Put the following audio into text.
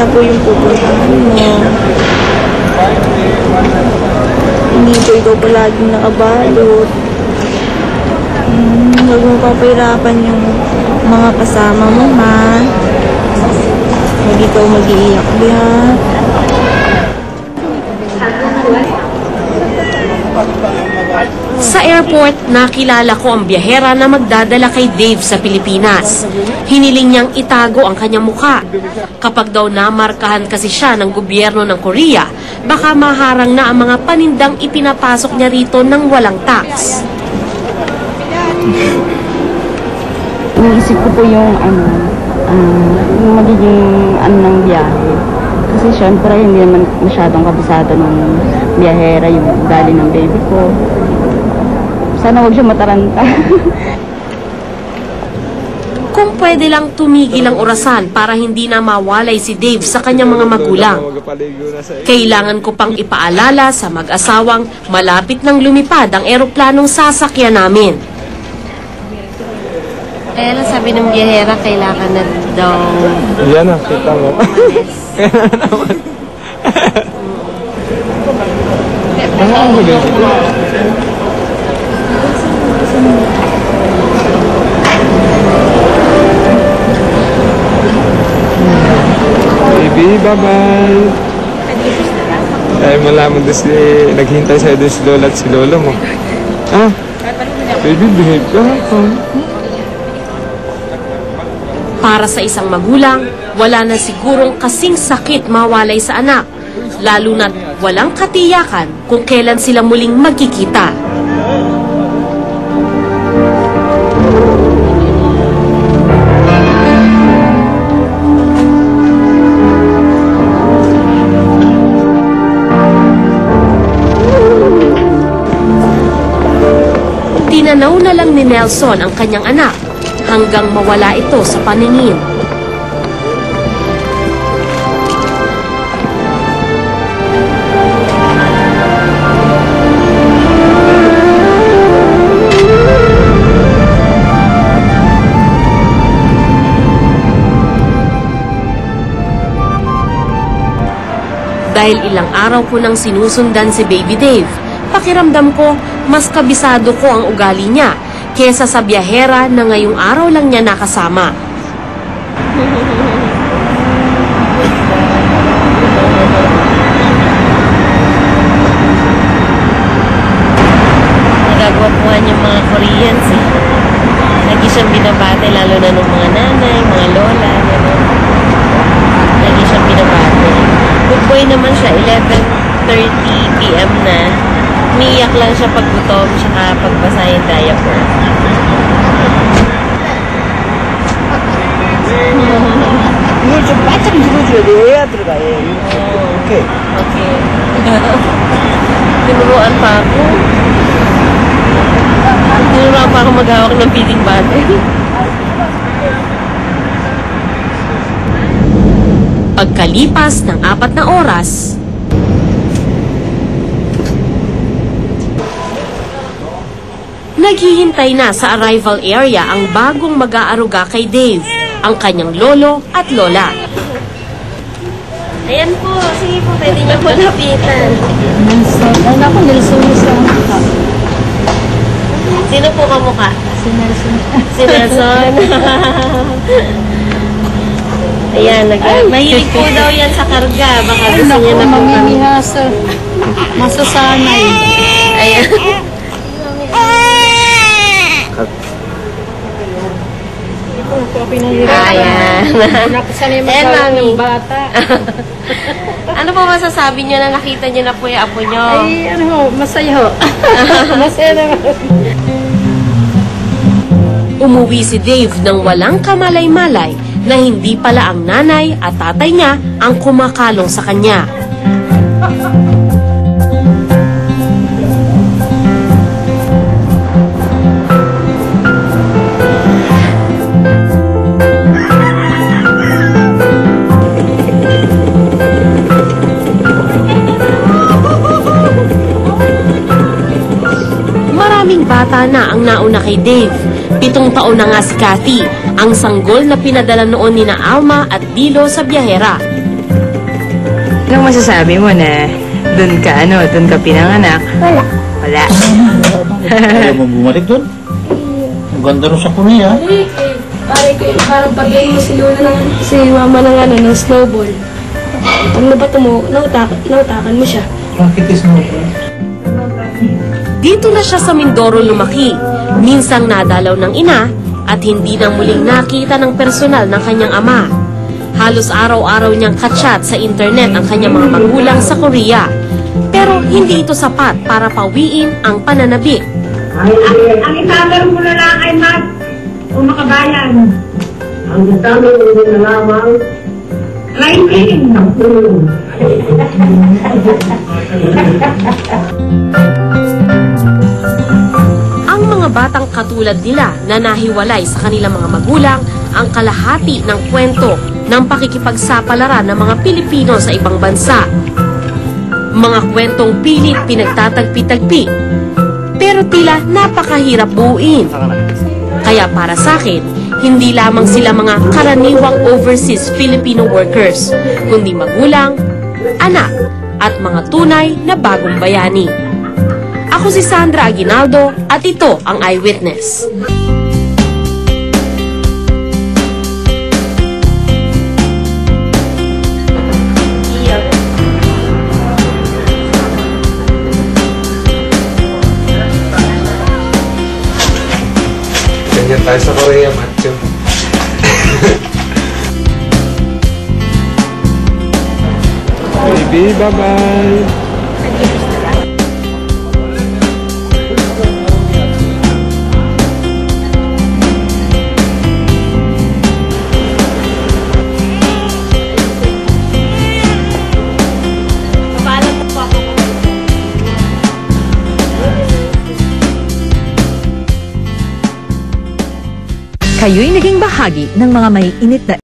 na po yung pupuntahan mo. Hindi po ikaw palaging nakabalot. Huwag mo papahirapan yung mga kasama mo, ma. Huwag ikaw mag-iiyak, ha? Sa airport, nakilala ko ang biyahera na magdadala kay Dave sa Pilipinas. Hiniling niyang itago ang kanyang mukha. Kapag daw namarkahan kasi siya ng gobyerno ng Korea, baka maharang na ang mga panindang ipinapasok niya rito ng walang tax. Iniisip ko po yung yung magiging ng biyahe. Kasi syempre hindi naman masyadong kabisado ng biyahera yung ugali ng baby ko. Sana huwag siya mataranta. Kung pwede lang tumigil ang orasan para hindi na mawalay si Dave sa kanyang mga magulang. Kailangan ko pang ipaalala sa mag-asawang malapit nang lumipad ang eroplanong sasakyan namin. Kaya lang sabi ng biyahera, kailangan na daw... Yan na, kita mo. Baby, bye-bye. Ay, malaman doon naghintay sa'yo doon si Lola at si Lolo mo. Ah, baby, behave ka. Para sa isang magulang, wala na sigurong kasing sakit mawalay sa anak, lalo na't walang katiyakan kung kailan sila muling magkikita. Tinanaw na lang ni Nelson ang kanyang anak hanggang mawala ito sa paningin. Dahil ilang araw ko nang sinusundan si Baby Dave, pakiramdam ko mas kabisado ko ang ugali niya kesa sa biyahera na ngayong araw lang niya nakasama. Nagagwapuhan yung mga Koreans eh. Lagi siyang binabate, lalo na ng mga nanay, mga lola, gano'n. Lagi siyang binabate. Good boy naman siya, 11:30 PM na. Umiiyak lang siya pag gutom, tsaka pagbasa yung diaper. 이걸 좀 바짝 눌러줘야 돼. 해야 들어가. 예. 오케이. Okay. Tinuruan pa ako. Tinuruan pa ako maghawak ng feeding bottle. Pagkalipas ng 4 na oras, naghihintay na sa arrival area ang bagong mag-aaruga kay Dave, ang kanyang lolo at lola. Ayan po, sige po, pwede niyo po lapitan. Nelson, ano ako Nelson sa mukha. Sino po kamukha? Si Nelson. Si Nelson. Ayan, mahilig po daw yan sa karga. Baka gusto niya na po kami. Mamimihasa. Masasanay. Ayan. Ayan. Nakusanay Ayan, mami. bata. Ano po masasabi niyo na nakita niyo na po yung apo niyo? Ay, ano ho, masaya ho. Masaya naman. Umuwi si Dave nang walang kamalay-malay na hindi pala ang nanay at tatay niya ang kumakalong sa kanya. Maraming bata na ang nauna kay Dave. 7 taon na nga si Cathy, ang sanggol na pinadala noon ni na Alma at Dilo sa biyahera. Anong masasabi mo na doon ka pinanganak? Wala. Wala. Ayaw mo bumalik doon? Ang ganda rin sa Korea. Parang pagkain mo si Lola si mama ng snowball. Pag nabato mo, nautakan mo siya. Bakit is mo? Dito na siya sa Mindoro lumaki. Minsang nadalaw ng ina at hindi na muling nakita ng personal ng kanyang ama. Halos araw-araw niyang kachat sa internet ang kanyang mga magulang sa Korea. Pero hindi ito sapat para pawiin ang pananabik. Ang isagal mo na lang ay Matt o makabayan. Ang isagal mo na lamang Raiming. Ang mga batang katulad nila na nahiwalay sa kanilang mga magulang ang kalahati ng kwento ng pakikipagsapalaran ng mga Pilipino sa ibang bansa. Mga kwentong pilit pinagtatagpi-tagpi, pero tila napakahirap buuin. Kaya para sa akin, hindi lamang sila mga karaniwang overseas Filipino workers, kundi magulang, anak, at mga tunay na bagong bayani. Ako si Sandra Aguinaldo at ito ang Eyewitness. Ganyan tayo sa Korea, macho. Baby, bye-bye. Kayo'y naging bahagi ng mga may init na